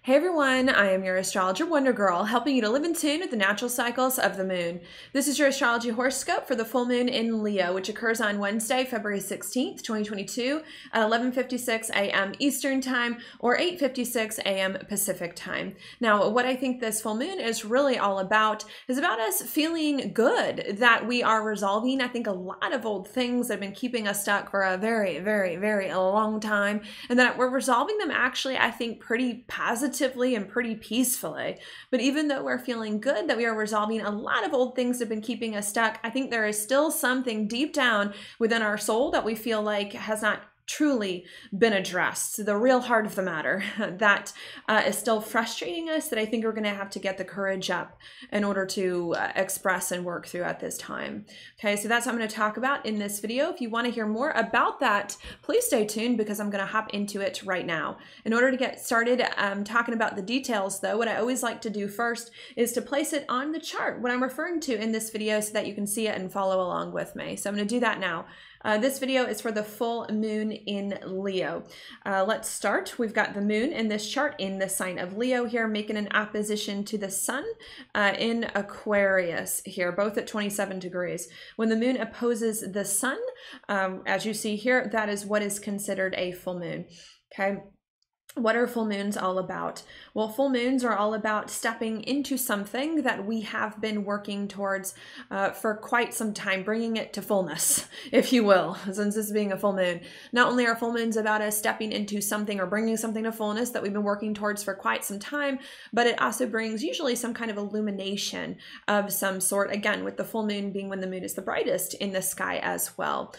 Hey everyone, I am your astrologer Wonder Girl, helping you to live in tune with the natural cycles of the moon. This is your astrology horoscope for the full moon in Leo, which occurs on Wednesday, February 16th, 2022 at 11:56 a.m. Eastern Time or 8:56 a.m. Pacific Time. Now, what I think this full moon is really all about is about us feeling good, that we are resolving, I think, a lot of old things that have been keeping us stuck for a very, very, very long time, and that we're resolving them actually, I think, pretty positively and pretty peacefully. But even though we're feeling good that we are resolving a lot of old things that have been keeping us stuck, I think there is still something deep down within our soul that we feel like has not truly been addressed. The real heart of the matter that is still frustrating us, that I think we're going to have to get the courage up in order to express and work through at this time. Okay, so that's what I'm going to talk about in this video. If you want to hear more about that, please stay tuned because I'm going to hop into it right now. In order to get started talking about the details though, what I always like to do first is to place it on the chart, what I'm referring to in this video, so that you can see it and follow along with me. So I'm going to do that now. This video is for the full moon in Leo. Let's start. We've got the moon in this chart in the sign of Leo here, making an opposition to the sun in Aquarius here, both at 27 degrees. When the moon opposes the sun, as you see here, that is what is considered a full moon. Okay. What are full moons all about? Well, full moons are all about stepping into something that we have been working towards for quite some time, bringing it to fullness, if you will, since this being a full moon. Not only are full moons about us stepping into something or bringing something to fullness that we've been working towards for quite some time, but it also brings usually some kind of illumination of some sort, again, with the full moon being when the moon is the brightest in the sky as well.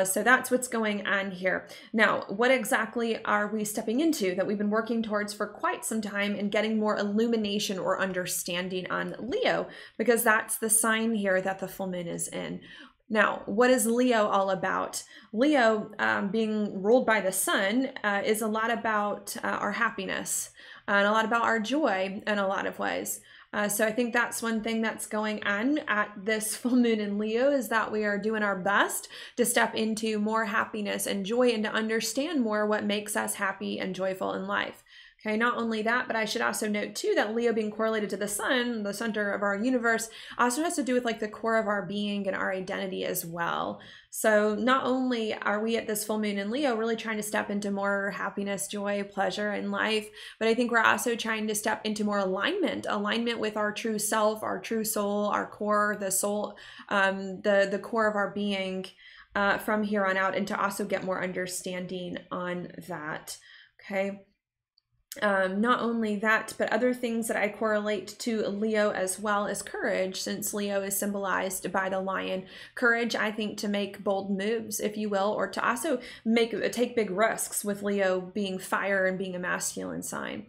So that's what's going on here. Now, what exactly are we stepping into that we've been working towards for quite some time and getting more illumination or understanding on Leo? Because that's the sign here that the full moon is in. Now, what is Leo all about? Leo, being ruled by the sun, is a lot about our happiness and a lot about our joy in a lot of ways. So I think that's one thing that's going on at this full moon in Leo, is that we are doing our best to step into more happiness and joy and to understand more what makes us happy and joyful in life. Okay, not only that, but I should also note too that Leo being correlated to the sun, the center of our universe, also has to do with like the core of our being and our identity as well. So not only are we at this full moon in Leo really trying to step into more happiness, joy, pleasure in life, but I think we're also trying to step into more alignment with our true self, our true soul, our core, the soul, the core of our being from here on out, and to also get more understanding on that. Okay. Not only that, but other things that I correlate to Leo as well as courage, since Leo is symbolized by the lion. Courage, I think, to make bold moves, if you will, or to also take big risks, with Leo being fire and being a masculine sign.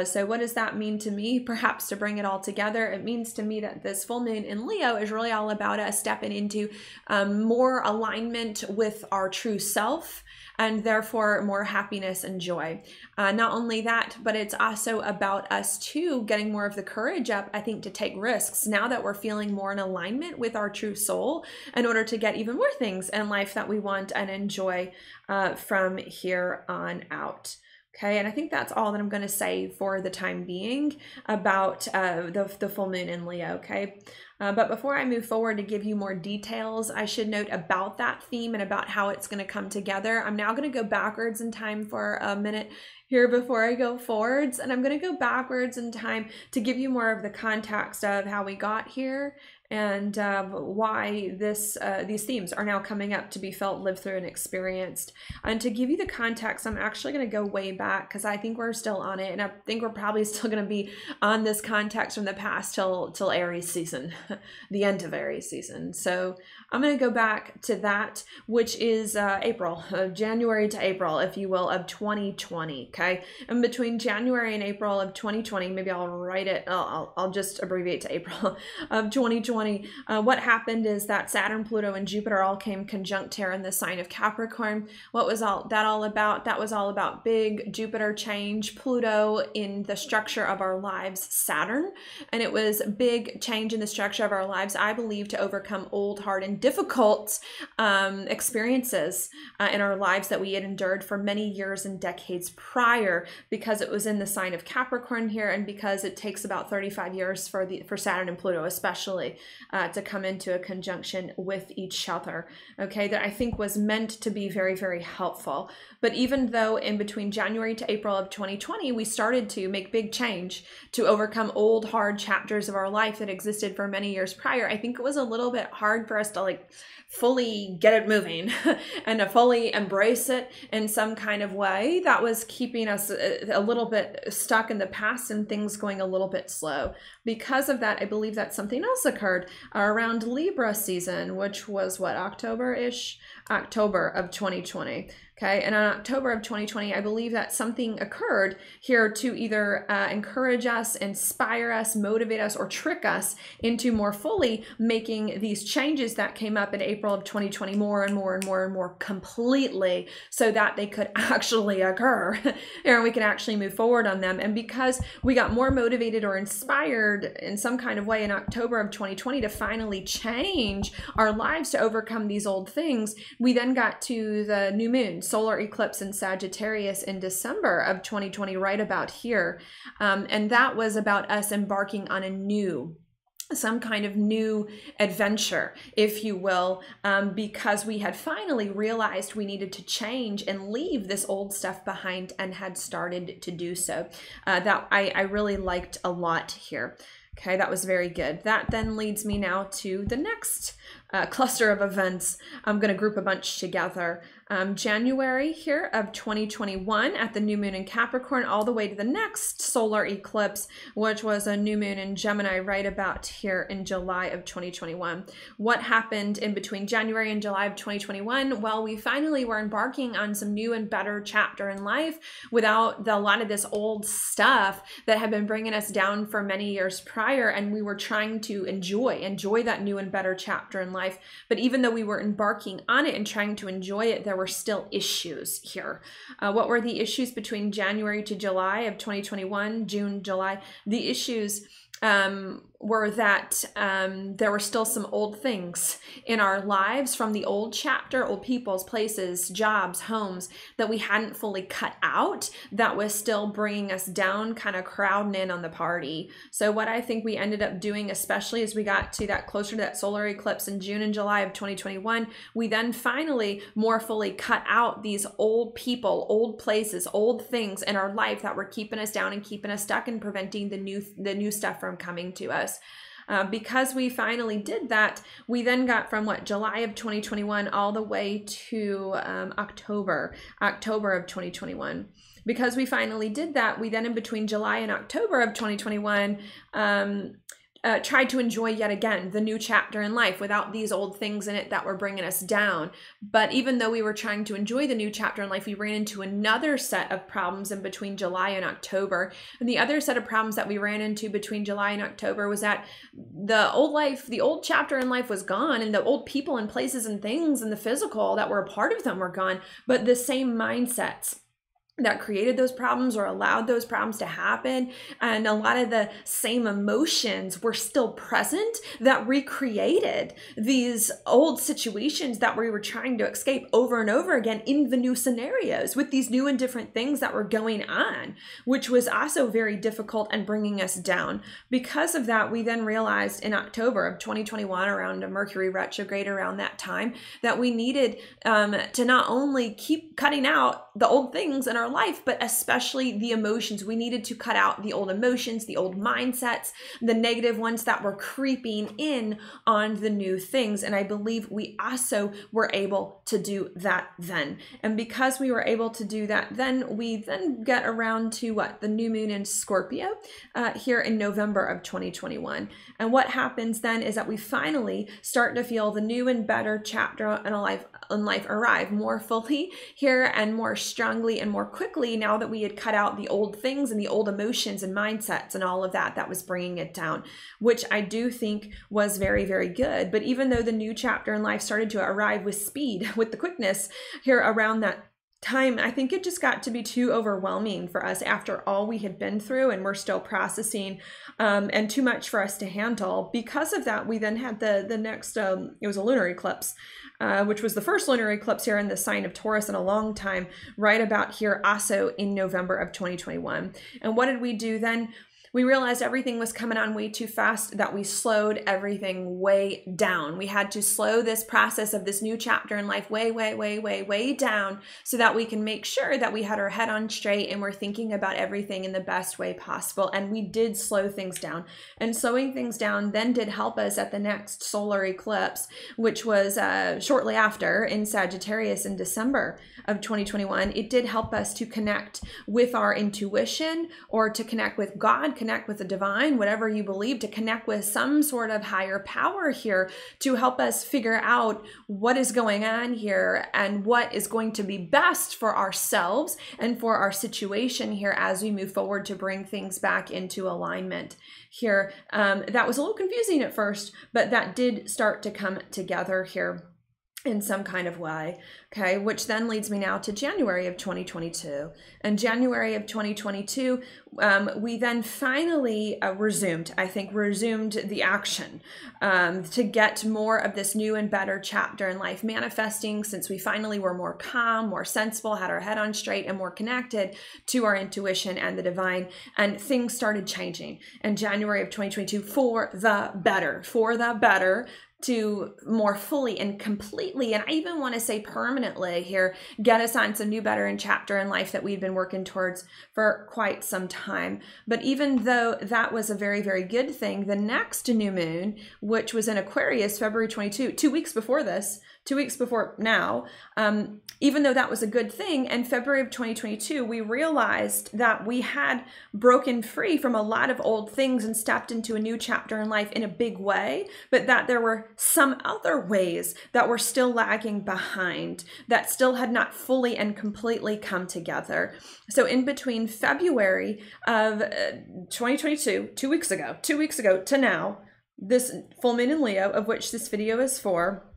So what does that mean to me? Perhaps to bring it all together, it means to me that this full moon in Leo is really all about us stepping into more alignment with our true self, and therefore more happiness and joy. Not only that, but it's also about us too getting more of the courage up, I think, to take risks now that we're feeling more in alignment with our true soul, in order to get even more things in life that we want and enjoy from here on out. Okay, and I think that's all that I'm going to say for the time being about the full moon in Leo, okay? But before I move forward to give you more details, I should note about that theme and about how it's going to come together. I'm now going to go backwards in time for a minute here before I go forwards, and I'm going to go backwards in time to give you more of the context of how we got here and why these themes are now coming up to be felt, lived through, and experienced. And to give you the context, I'm actually going to go way back because I think we're still on it, and I think we're probably still going to be on this context from the past till Aries season, the end of Aries season. So I'm going to go back to that, which is April, January to April, if you will, of 2020. Okay, and between January and April of 2020, maybe I'll write it. I'll just abbreviate to April of 2020. 2020, what happened is that Saturn, Pluto, and Jupiter all came conjunct here in the sign of Capricorn. What was that all about? That was all about big Jupiter change, Pluto in the structure of our lives, Saturn. And it was big change in the structure of our lives, I believe, to overcome old, hard, and difficult experiences in our lives that we had endured for many years and decades prior, because it was in the sign of Capricorn here, and because it takes about 35 years for Saturn and Pluto especially to come into a conjunction with each other, okay, that I think was meant to be very, very helpful. But even though in between January to April of 2020, we started to make big change to overcome old, hard chapters of our life that existed for many years prior, I think it was a little bit hard for us to like fully get it moving and to fully embrace it in some kind of way that was keeping us a little bit stuck in the past and things going a little bit slow. Because of that, I believe that something else occurred around Libra season, which was what, October-ish? October of 2020. Okay, and in October of 2020, I believe that something occurred here to either encourage us, inspire us, motivate us, or trick us into more fully making these changes that came up in April of 2020 more and more and more and more completely, so that they could actually occur and we can actually move forward on them. And because we got more motivated or inspired in some kind of way in October of 2020 to finally change our lives to overcome these old things, we then got to the new moon, solar eclipse in Sagittarius in December of 2020, right about here. And that was about us embarking on some kind of new adventure, if you will, because we had finally realized we needed to change and leave this old stuff behind, and had started to do so. That I really liked a lot here. Okay, that was very good. That then leads me now to the next cluster of events. I'm going to group a bunch together. January here of 2021 at the new moon in Capricorn, all the way to the next solar eclipse, which was a new moon in Gemini right about here in July of 2021. What happened in between January and July of 2021? Well, we finally were embarking on some new and better chapter in life without a lot of this old stuff that had been bringing us down for many years prior, and we were trying to enjoy that new and better chapter in life. But even though we were embarking on it and trying to enjoy it, there were still issues here. What were the issues between January to July of 2021, June, July? The issues were that there were still some old things in our lives from the old chapter, old people's, places, jobs, homes, that we hadn't fully cut out, that was still bringing us down, kind of crowding in on the party. So what I think we ended up doing, especially as we got to that closer to that solar eclipse in June and July of 2021, we then finally more fully cut out these old people, old places, old things in our life that were keeping us down and keeping us stuck and preventing the new stuff from coming to us. Because we finally did that, we then got from July of 2021 all the way to October of 2021. Because we finally did that, we then in between July and October of 2021 tried to enjoy yet again the new chapter in life without these old things in it that were bringing us down. But even though we were trying to enjoy the new chapter in life, we ran into another set of problems in between July and October. And the other set of problems that we ran into between July and October was that the old chapter in life was gone, and the old people and places and things and the physical that were a part of them were gone, but the same mindsets that created those problems or allowed those problems to happen, and a lot of the same emotions were still present that recreated these old situations that we were trying to escape over and over again in the new scenarios with these new and different things that were going on, which was also very difficult and bringing us down. Because of that, we then realized in October of 2021, around a Mercury retrograde around that time, that we needed to not only keep cutting out the old things in our life, but especially the emotions. We needed to cut out the old emotions, the old mindsets, the negative ones that were creeping in on the new things. And I believe we also were able to do that then. And because we were able to do that then, we then get around to the new moon in Scorpio here in November of 2021. And what happens then is that we finally start to feel the new and better chapter in life arrive more fully here, and more strongly and more quickly now that we had cut out the old things and the old emotions and mindsets and all of that that was bringing it down, which I do think was very, very good. But even though the new chapter in life started to arrive with speed, with the quickness here around that time, I think it just got to be too overwhelming for us after all we had been through, and we're still processing, and too much for us to handle. Because of that, we then had the next, it was a lunar eclipse, which was the first lunar eclipse here in the sign of Taurus in a long time, right about here also in November of 2021. And what did we do then? We realized everything was coming on way too fast, that we slowed everything way down. We had to slow this process of this new chapter in life way down, so that we can make sure that we had our head on straight and we're thinking about everything in the best way possible. And we did slow things down. And slowing things down then did help us at the next solar eclipse, which was shortly after in Sagittarius in December of 2021. It did help us to connect with our intuition, or to connect with God, connect with the divine, whatever you believe, to connect with some sort of higher power here to help us figure out what is going on here and what is going to be best for ourselves and for our situation here as we move forward to bring things back into alignment here. That was a little confusing at first, but that did start to come together here in some kind of way, okay, which then leads me now to January of 2022. And January of 2022, we then finally resumed the action to get more of this new and better chapter in life manifesting, since we finally were more calm, more sensible, had our head on straight, and more connected to our intuition and the divine. And things started changing in January of 2022 for the better, to more fully and completely, and I even want to say permanently here, get us on some new, better, and chapter in life that we've been working towards for quite some time. But even though that was a very, very good thing, the next new moon, which was in Aquarius, February 22, 2 weeks before this, 2 weeks before now, even though that was a good thing, in February of 2022, we realized that we had broken free from a lot of old things and stepped into a new chapter in life in a big way, but that there were some other ways that were still lagging behind, that still had not fully and completely come together. So in between February of 2022, 2 weeks ago to now, this full moon in Leo, of which this video is for,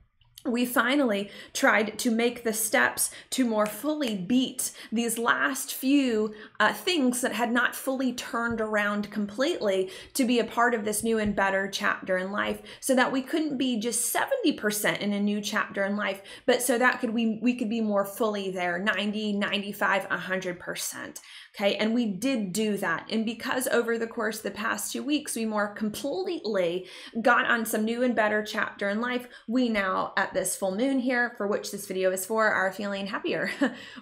we finally tried to make the steps to more fully beat these last few things that had not fully turned around completely to be a part of this new and better chapter in life, so that we couldn't be just 70% in a new chapter in life, but so that we could be more fully there, 90, 95, 100%. Okay, and we did do that. And because over the course of the past 2 weeks, we more completely got on some new and better chapter in life, we now, at this full moon here, for which this video is for, are feeling happier.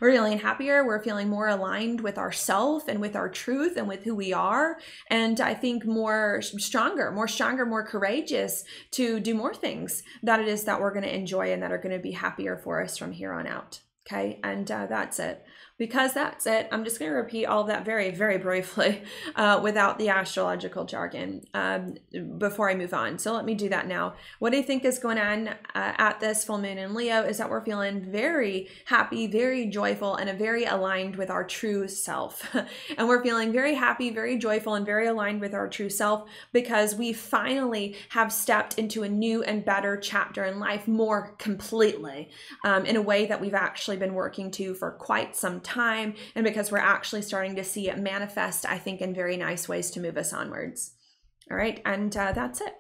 We're feeling happier. We're feeling more aligned with ourselves and with our truth and with who we are. And I think more stronger, more courageous to do more things that it is that we're going to enjoy and that are going to be happier for us from here on out. Okay, and that's it. Because that's it, I'm just going to repeat all of that very, very briefly without the astrological jargon before I move on. So let me do that now. What I think is going on at this full moon in Leo is that we're feeling very happy, very joyful, and very aligned with our true self. And we're feeling very happy, very joyful, and very aligned with our true self because we finally have stepped into a new and better chapter in life more completely in a way that we've actually been working to for quite some time, and because we're actually starting to see it manifest, I think, in very nice ways to move us onwards. All right, and that's it.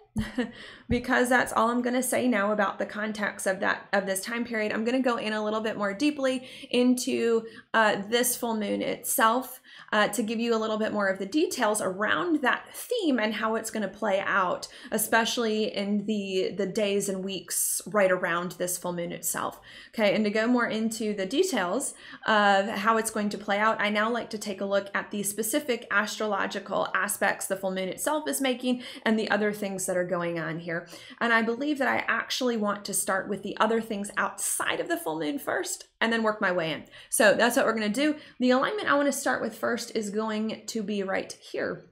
Because that's all I'm going to say now about the context of this time period. I'm going to go in a little bit more deeply into this full moon itself to give you a little bit more of the details around that theme and how it's going to play out, especially in the days and weeks right around this full moon itself. Okay, and to go more into the details of how it's going to play out, I now like to take a look at the specific astrological aspects the full moon itself is making and the other things that are going on here. And I believe that I actually want to start with the other things outside of the full moon first and then work my way in. So that's what we're going to do. The alignment I want to start with first is going to be right here.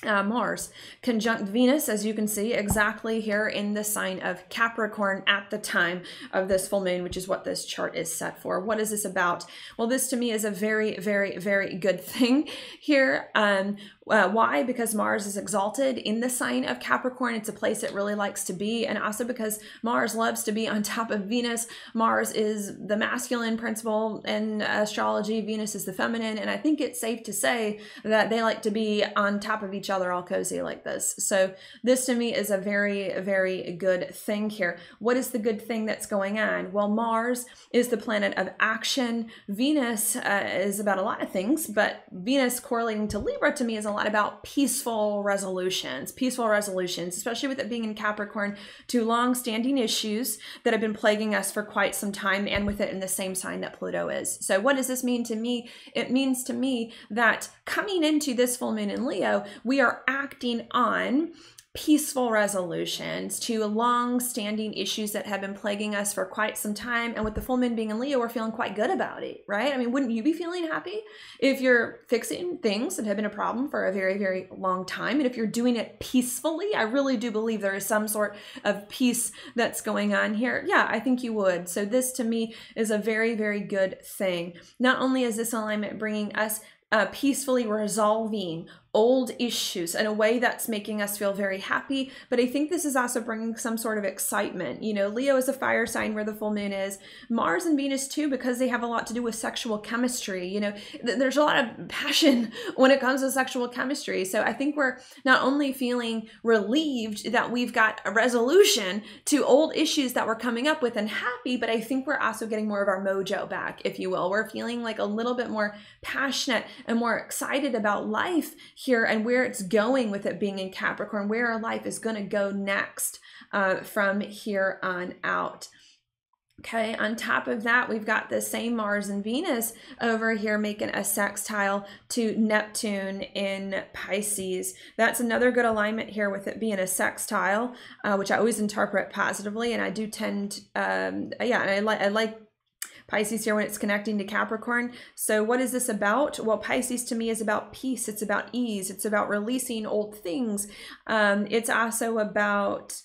Mars conjunct Venus, as you can see exactly here in the sign of Capricorn at the time of this full moon, which is what this chart is set for. What is this about? Well, this to me is a very, very, very good thing here. Why? Because Mars is exalted in the sign of Capricorn. It's a place it really likes to be. And also because Mars loves to be on top of Venus. Mars is the masculine principle in astrology. Venus is the feminine. And I think it's safe to say that they like to be on top of each other all cozy like this. So this to me is a very, very good thing here. What is the good thing that's going on? Well, Mars is the planet of action. Venus is about a lot of things, but Venus correlating to Libra to me is a lot about peaceful resolutions, especially with it being in Capricorn, to long-standing issues that have been plaguing us for quite some time, and with it in the same sign that Pluto is. So what does this mean to me? It means to me that coming into this full moon in Leo, we are acting on peaceful resolutions to long-standing issues that have been plaguing us for quite some time. And with the full moon being in Leo, we're feeling quite good about it, right? I mean, wouldn't you be feeling happy if you're fixing things that have been a problem for a very, very long time? And if you're doing it peacefully, I really do believe there is some sort of peace that's going on here. Yeah, I think you would. So this to me is a very, very good thing. Not only is this alignment bringing us peacefully resolving old issues in a way that's making us feel very happy, but I think this is also bringing some sort of excitement. You know, Leo is a fire sign where the full moon is. Mars and Venus too, because they have a lot to do with sexual chemistry. You know, there's a lot of passion when it comes to sexual chemistry. So I think we're not only feeling relieved that we've got a resolution to old issues that we're coming up with and happy, but I think we're also getting more of our mojo back, if you will. We're feeling like a little bit more passionate and more excited about life here and where it's going with it being in Capricorn, where our life is going to go next from here on out. Okay, on top of that, we've got the same Mars and Venus over here making a sextile to Neptune in Pisces. That's another good alignment here with it being a sextile, which I always interpret positively. And I do tend, and I like Pisces here when it's connecting to Capricorn. So what is this about? Well, Pisces to me is about peace. It's about ease. It's about releasing old things. It's also about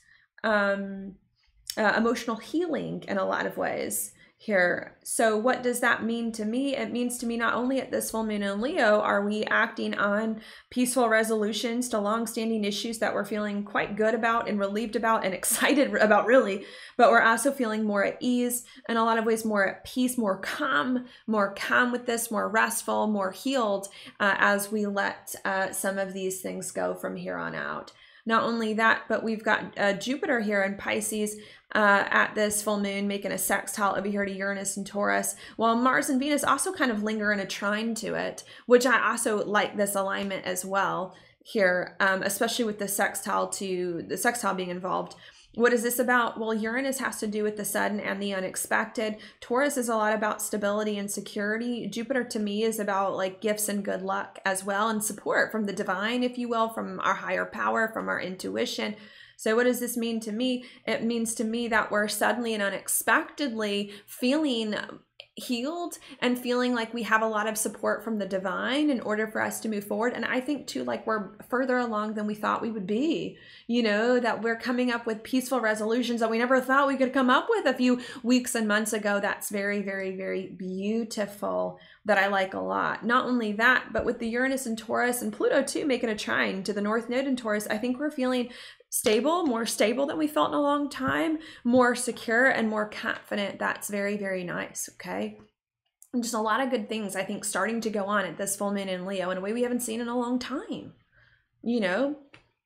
emotional healing in a lot of ways here. So what does that mean to me? It means to me not only at this full moon in Leo are we acting on peaceful resolutions to long-standing issues that we're feeling quite good about and relieved about and excited about really, but we're also feeling more at ease, in a lot of ways more at peace, more calm with this, more restful, more healed as we let some of these things go from here on out. Not only that, but we've got Jupiter here in Pisces at this full moon making a sextile over here to Uranus and Taurus, while Mars and Venus also kind of linger in a trine to it, which I also like this alignment as well here, especially with the sextile being involved. What is this about? Well, Uranus has to do with the sudden and the unexpected. Taurus is a lot about stability and security. Jupiter to me is about like gifts and good luck as well, and support from the divine, if you will, from our higher power, from our intuition. So what does this mean to me? It means to me that we're suddenly and unexpectedly feeling healed and feeling like we have a lot of support from the divine in order for us to move forward. And I think too, like we're further along than we thought we would be, you know, that we're coming up with peaceful resolutions that we never thought we could come up with a few weeks and months ago. That's very, very, very beautiful, that I like a lot. Not only that, but with the Uranus and Taurus and Pluto too making a trine to the North Node in Taurus, I think we're feeling stable, more stable than we felt in a long time, more secure and more confident. That's very, very nice, okay? And just a lot of good things, I think, starting to go on at this full moon in Leo in a way we haven't seen in a long time. You know,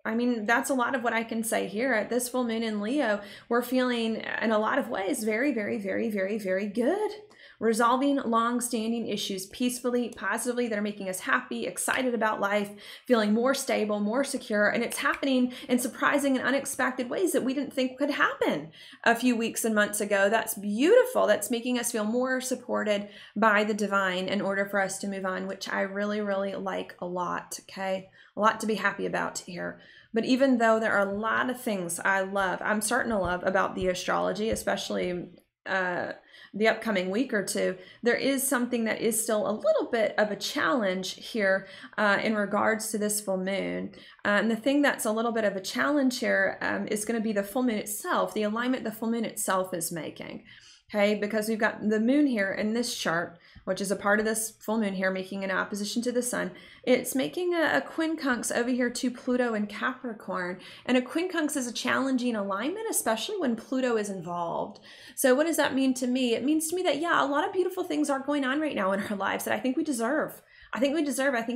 I mean, that's a lot of what I can say here. At this full moon in Leo, we're feeling, in a lot of ways, very, very, very, very, very good. Resolving long-standing issues peacefully, positively, that are making us happy, excited about life, feeling more stable, more secure, and it's happening in surprising and unexpected ways that we didn't think could happen a few weeks and months ago. That's beautiful. That's making us feel more supported by the divine in order for us to move on, which I really, really like a lot, okay? A lot to be happy about here. But even though there are a lot of things I'm starting to love about the astrology, especially the upcoming week or two, there is something that is still a little bit of a challenge here in regards to this full moon. And the thing that's a little bit of a challenge here is going to be the full moon itself, the alignment the full moon itself is making. Okay, because we've got the moon here in this chart, which is a part of this full moon here, making an opposition to the sun. It's making a quincunx over here to Pluto and Capricorn. And a quincunx is a challenging alignment, especially when Pluto is involved. So what does that mean to me? It means to me that, yeah, a lot of beautiful things are going on right now in our lives that I think we deserve. I think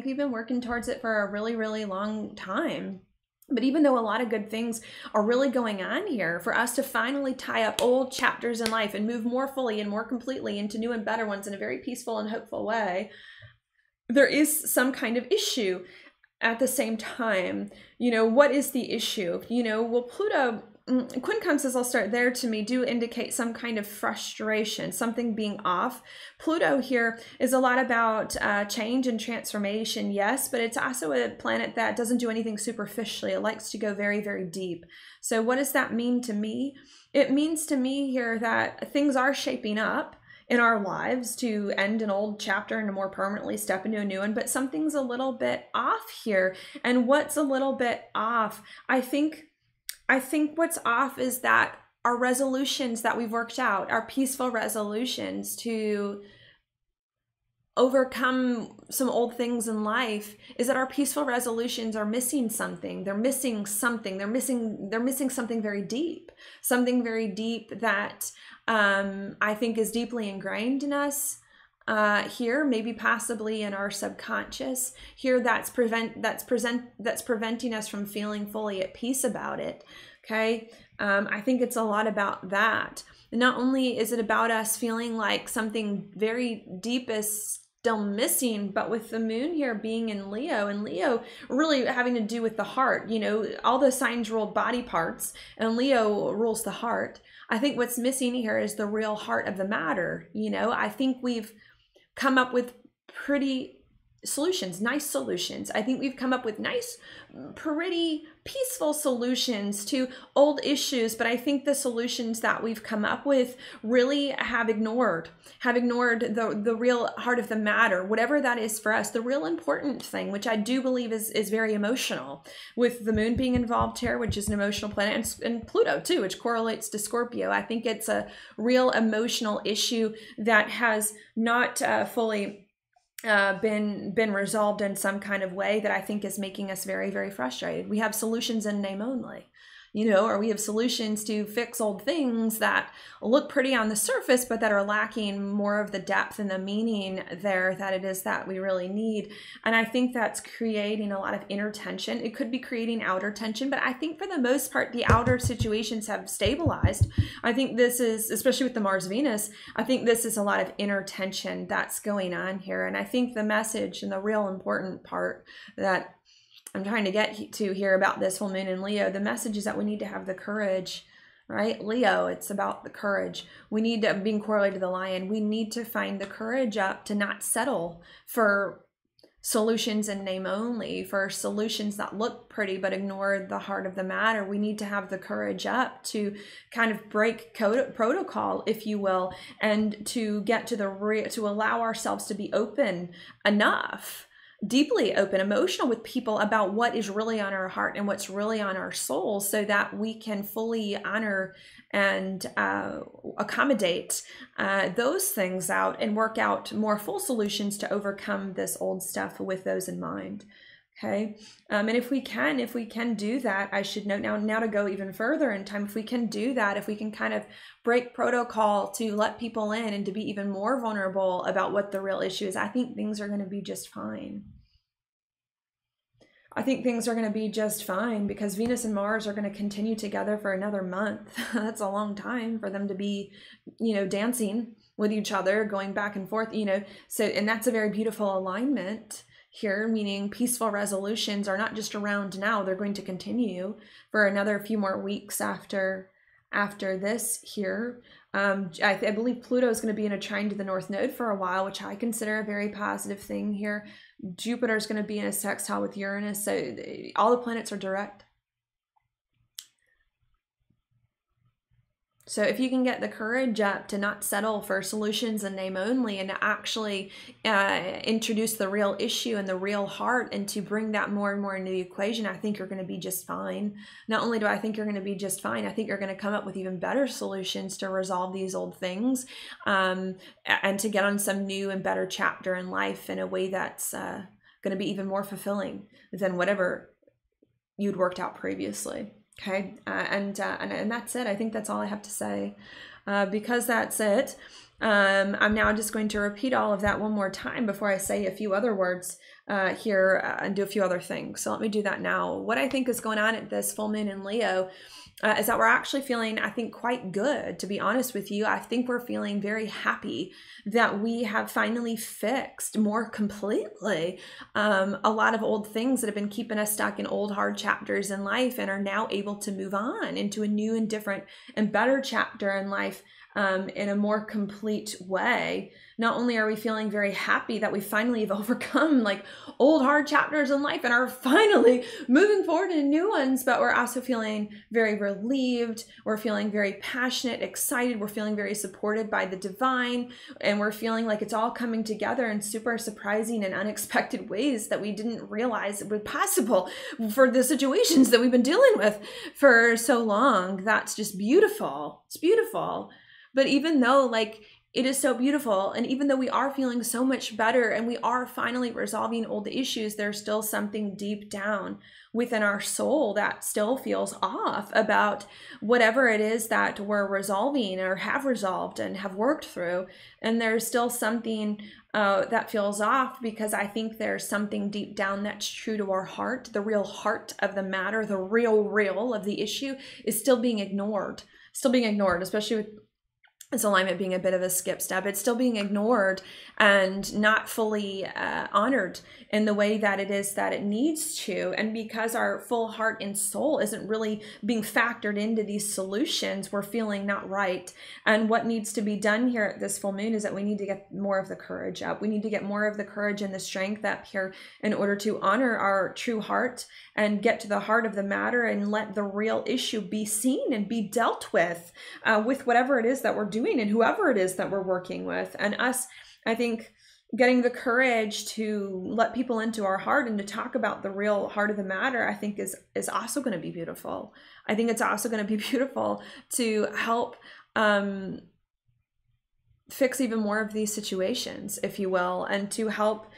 we've been working towards it for a really, really long time. But even though a lot of good things are really going on here, for us to finally tie up old chapters in life and move more fully and more completely into new and better ones in a very peaceful and hopeful way, there is some kind of issue at the same time. You know, what is the issue? You know, well, Pluto, quincunxes, I'll start there, to me do indicate some kind of frustration, something being off. Pluto here is a lot about change and transformation, yes, but it's also a planet that doesn't do anything superficially. It likes to go very, very deep. So what does that mean to me? It means to me here that things are shaping up in our lives to end an old chapter and to more permanently step into a new one, but something's a little bit off here. And what's a little bit off? I think what's off is that our resolutions that we've worked out, our peaceful resolutions to overcome some old things in life, is that our peaceful resolutions are missing something. They're missing something. They're missing something very deep. Something very deep that I think is deeply ingrained in us. Here, maybe possibly in our subconscious here, that's preventing us from feeling fully at peace about it. Okay, I think it's a lot about that. Not only is it about us feeling like something very deep is still missing, but with the moon here being in Leo, and Leo really having to do with the heart, you know, all the signs rule body parts and Leo rules the heart. I think what's missing here is the real heart of the matter. You know, I think we've come up with pretty solutions, nice solutions. I think we've come up with nice, pretty peaceful solutions to old issues, but I think the solutions that we've come up with really have ignored the real heart of the matter, whatever that is for us, the real important thing, which I do believe is very emotional, with the moon being involved here, which is an emotional planet, and Pluto too, which correlates to Scorpio. I think it's a real emotional issue that has not fully been resolved in some kind of way that I think is making us very, very frustrated. We have solutions in name only, you know, or we have solutions to fix old things that look pretty on the surface, but that are lacking more of the depth and the meaning there that it is that we really need. And I think that's creating a lot of inner tension. It could be creating outer tension, but I think for the most part, the outer situations have stabilized. I think this is, especially with the Mars-Venus, I think this is a lot of inner tension that's going on here. And I think the message and the real important part that I'm trying to get to here about this full moon in Leo, the message is that we need to have the courage, right? Leo, it's about the courage. We need to, being correlated to the lion, we need to find the courage up to not settle for solutions in name only, for solutions that look pretty but ignore the heart of the matter. We need to have the courage up to kind of break protocol, if you will, and to get to to allow ourselves to be open enough, deeply open, emotional with people about what is really on our heart and what's really on our soul, so that we can fully honor and accommodate those things out and work out more full solutions to overcome this old stuff with those in mind. Okay, and if we can do that, I should note now to go even further in time, if we can do that, if we can kind of break protocol to let people in and to be even more vulnerable about what the real issue is, I think things are going to be just fine. I think things are going to be just fine, because Venus and Mars are going to continue together for another month. That's a long time for them to be, you know, dancing with each other, going back and forth, you know. So, and that's a very beautiful alignment here, meaning peaceful resolutions are not just around now, they're going to continue for another few more weeks after this here. I believe Pluto is going to be in a trine to the North Node for a while, which I consider a very positive thing here. Jupiter is going to be in a sextile with Uranus, so all the planets are direct. So if you can get the courage up to not settle for solutions in name only, and to actually introduce the real issue and the real heart, and to bring that more and more into the equation, I think you're going to be just fine. Not only do I think you're going to be just fine, I think you're going to come up with even better solutions to resolve these old things, and to get on some new and better chapter in life in a way that's going to be even more fulfilling than whatever you'd worked out previously. Okay, and that's it. I think that's all I have to say. Because that's it, I'm now just going to repeat all of that one more time before I say a few other words here and do a few other things. So let me do that now. What I think is going on at this full moon in Leo is that we're actually feeling, I think, quite good, to be honest with you. I think we're feeling very happy that we have finally fixed more completely a lot of old things that have been keeping us stuck in old hard chapters in life, and are now able to move on into a new and different and better chapter in life in a more complete way. Not only are we feeling very happy that we finally have overcome like old hard chapters in life and are finally moving forward into new ones, but we're also feeling very relieved. We're feeling very passionate, excited. We're feeling very supported by the divine, and we're feeling like it's all coming together in super surprising and unexpected ways that we didn't realize it was possible for the situations that we've been dealing with for so long. That's just beautiful. It's beautiful. But even though like it is so beautiful, and even though we are feeling so much better and we are finally resolving old issues, there's still something deep down within our soul that still feels off about whatever it is that we're resolving or have resolved and have worked through. And there's still something that feels off, because I think there's something deep down that's true to our heart. The real heart of the matter, the real of the issue is still being ignored, especially with this alignment being a bit of a skip step. It's still being ignored and not fully honored in the way that it is that it needs to. And because our full heart and soul isn't really being factored into these solutions, we're feeling not right. And what needs to be done here at this full moon is that we need to get more of the courage up. We need to get more of the courage and the strength up here in order to honor our true heart and get to the heart of the matter, and let the real issue be seen and be dealt with whatever it is that we're doing and whoever it is that we're working with. And us, I think, getting the courage to let people into our heart and to talk about the real heart of the matter, I think is also going to be beautiful. I think it's also going to be beautiful to help fix even more of these situations, if you will, and to help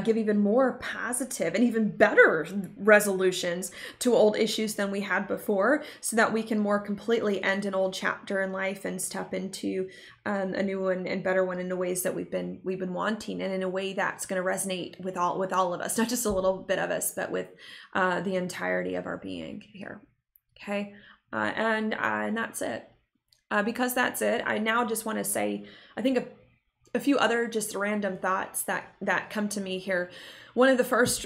give even more positive and even better resolutions to old issues than we had before, so that we can more completely end an old chapter in life and step into a new one and better one in the ways that we've been wanting, and in a way that's going to resonate with all of us, not just a little bit of us, but with the entirety of our being here. Okay, and that's it. Because that's it, I now just want to say, I think a few other just random thoughts that come to me here. One of the first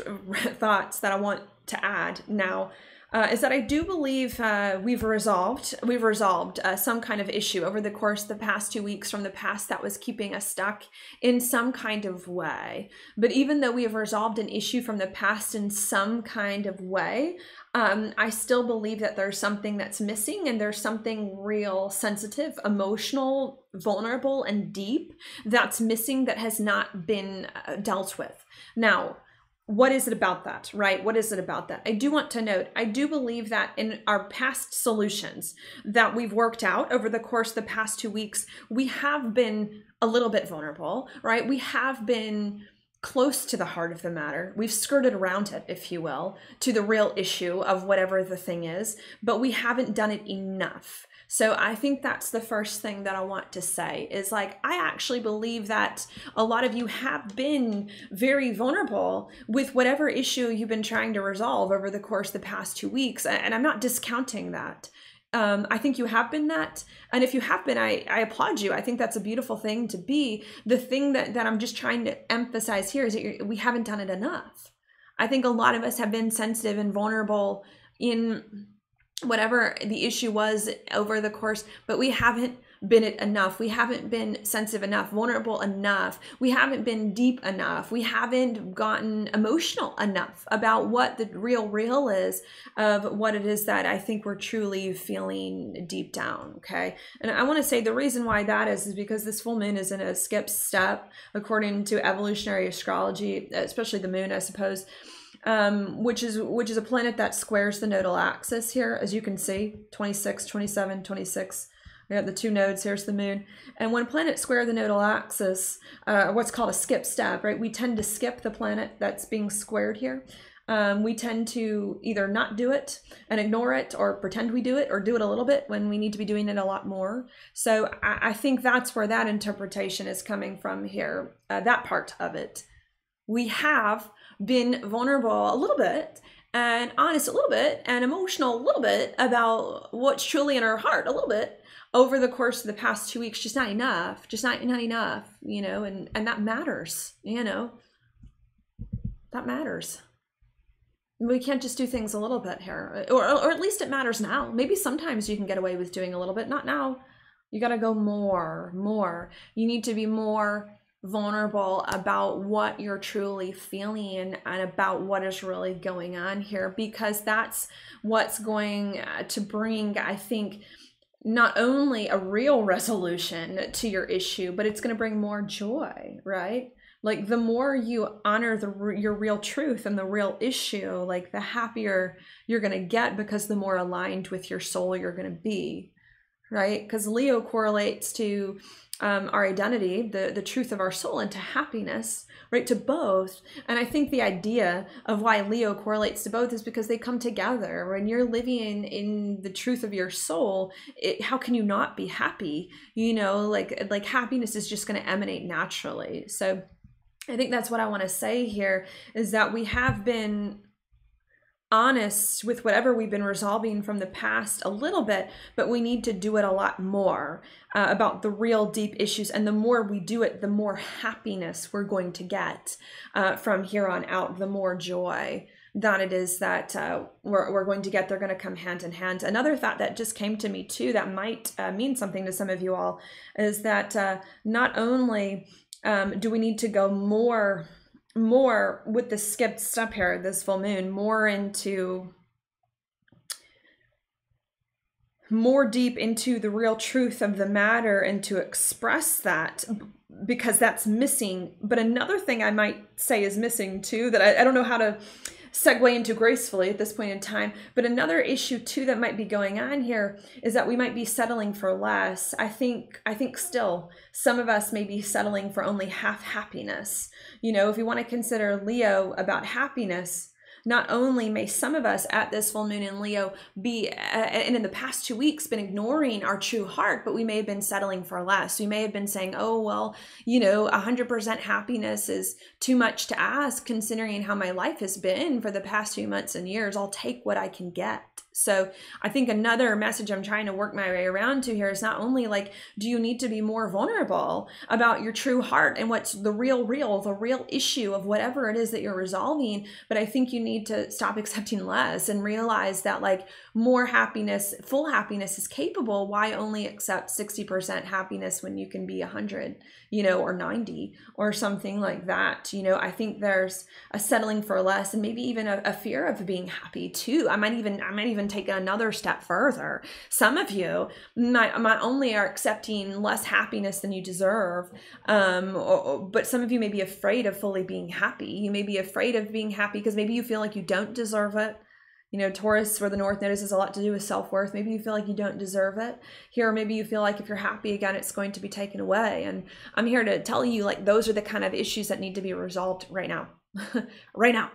thoughts that I want to add now is that I do believe we've resolved some kind of issue over the course of the past 2 weeks from the past that was keeping us stuck in some kind of way. But even though we have resolved an issue from the past in some kind of way, I still believe that there's something that's missing, and there's something real sensitive, emotional, vulnerable, and deep that's missing that has not been dealt with. Now, what is it about that, right? What is it about that? I do want to note, I do believe that in our past solutions that we've worked out over the course of the past 2 weeks, we have been a little bit vulnerable, right? We have been close to the heart of the matter. We've skirted around it, if you will, to the real issue of whatever the thing is, but we haven't done it enough. So I think that's the first thing that I want to say is, like, I actually believe that a lot of you have been very vulnerable with whatever issue you've been trying to resolve over the course of the past 2 weeks. And I'm not discounting that. I think you have been that. And if you have been, I applaud you. I think that's a beautiful thing to be. The thing that I'm just trying to emphasize here is that we haven't done it enough. I think a lot of us have been sensitive and vulnerable in whatever the issue was over the course, but we haven't been it enough. We haven't been sensitive enough, vulnerable enough. We haven't been deep enough. We haven't gotten emotional enough about what the real is of what it is that I think we're truly feeling deep down. Okay. And I want to say the reason why that is because this full moon is in a skip step according to evolutionary astrology, especially the moon, I suppose. Which is a planet that squares the nodal axis here, as you can see, 26, 27, 26. We got the two nodes, here's the moon. And when planets square the nodal axis, what's called a skip step, right? We tend to skip the planet that's being squared here. We tend to either not do it and ignore it or pretend we do it or do it a little bit when we need to be doing it a lot more. So I think that's where that interpretation is coming from here, that part of it. We have been vulnerable a little bit and honest a little bit and emotional a little bit about what's truly in our heart a little bit over the course of the past 2 weeks. Just not enough, you know, and that matters, you know, that matters. We can't just do things a little bit here, or at least it matters now. Maybe sometimes you can get away with doing a little bit, not now. You got to go more. You need to be more vulnerable about what you're truly feeling and about what is really going on here, because that's what's going to bring, I think, not only a real resolution to your issue, but it's going to bring more joy, right? Like the more you honor your real truth and the real issue, like the happier you're going to get, because the more aligned with your soul you're going to be, right? Because Leo correlates to our identity, the truth of our soul, and to happiness, right? To both. And I think the idea of why Leo correlates to both is because they come together. When you're living in the truth of your soul, how can you not be happy? You know, like happiness is just going to emanate naturally. So I think that's what I want to say here, is that we have been honest with whatever we've been resolving from the past a little bit, but we need to do it a lot more about the real deep issues. And the more we do it, the more happiness we're going to get from here on out, the more joy that it is that we're going to get. They're going to come hand in hand. Another thought that just came to me too, that might mean something to some of you all, is that not only do we need to go more with the skipped step here, this full moon, more deep into the real truth of the matter and to express that, because that's missing. But another thing I might say is missing too, that I don't know how to segue into gracefully at this point in time, but another issue too that might be going on here is that we might be settling for less. I think still some of us may be settling for only half happiness. You know, if you want to consider Leo about happiness, not only may some of us at this full moon in Leo be, and in the past 2 weeks, been ignoring our true heart, but we may have been settling for less. We may have been saying, oh, well, you know, 100% happiness is too much to ask considering how my life has been for the past few months and years. I'll take what I can get. So I think another message I'm trying to work my way around to here is not only like, do you need to be more vulnerable about your true heart and what's the real issue of whatever it is that you're resolving, but I think you need to stop accepting less and realize that like more happiness, full happiness is capable. Why only accept 60% happiness when you can be 100, you know, or 90 or something like that? You know, I think there's a settling for less and maybe even a fear of being happy too. I might even take another step further. Some of you might only are accepting less happiness than you deserve, but some of you may be afraid of fully being happy. You may be afraid of being happy because maybe you feel like you don't deserve it. You know, Taurus, where the North Node is a lot to do with self-worth. Maybe you feel like you don't deserve it. Here, maybe you feel like if you're happy again, it's going to be taken away. And I'm here to tell you, like, those are the kind of issues that need to be resolved right now. Right now.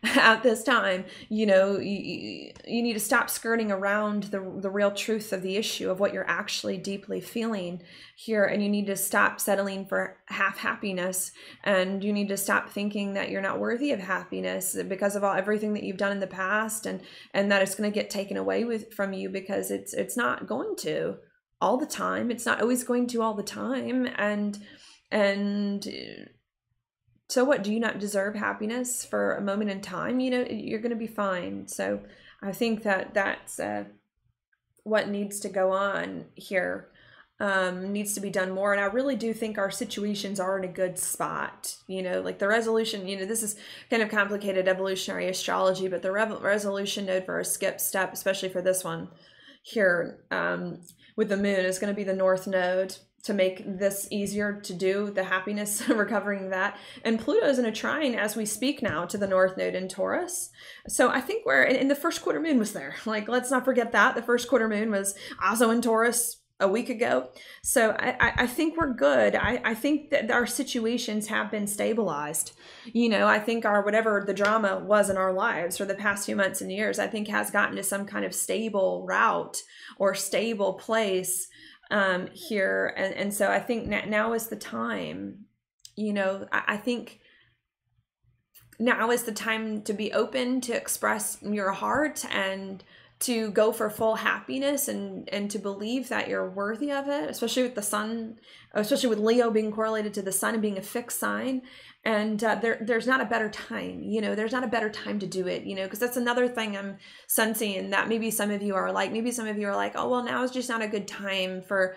At this time, you know, you need to stop skirting around the real truth of the issue of what you're actually deeply feeling here. And you need to stop settling for half happiness. And you need to stop thinking that you're not worthy of happiness because of everything that you've done in the past, and that it's going to get taken away from you, because it's not going to all the time. It's not always going to all the time. And so what, do you not deserve happiness for a moment in time? You know, you're going to be fine. So I think that that's what needs to go on here needs to be done more. And I really do think our situations are in a good spot. Like the resolution, this is kind of complicated evolutionary astrology, but the resolution node for a skip step, especially for this one here with the moon, is going to be the north node to make this easier to do, the happiness, recovering that. And Pluto's in a trine as we speak now to the north node in Taurus. So I think we're in the first quarter moon was there. Like, let's not forget that. The first quarter moon was also in Taurus a week ago. So I think we're good. I think that our situations have been stabilized. I think our, whatever the drama was in our lives for the past few months and years, I think has gotten to some kind of stable route or stable place here. And so I think now is the time, I think now is the time to be open, to express your heart and to go for full happiness and to believe that you're worthy of it, especially with the sun, especially with Leo being correlated to the sun and being a fixed sign. And there's not a better time, there's not a better time to do it, because that's another thing I'm sensing, that maybe some of you are like, oh, well, now is just not a good time for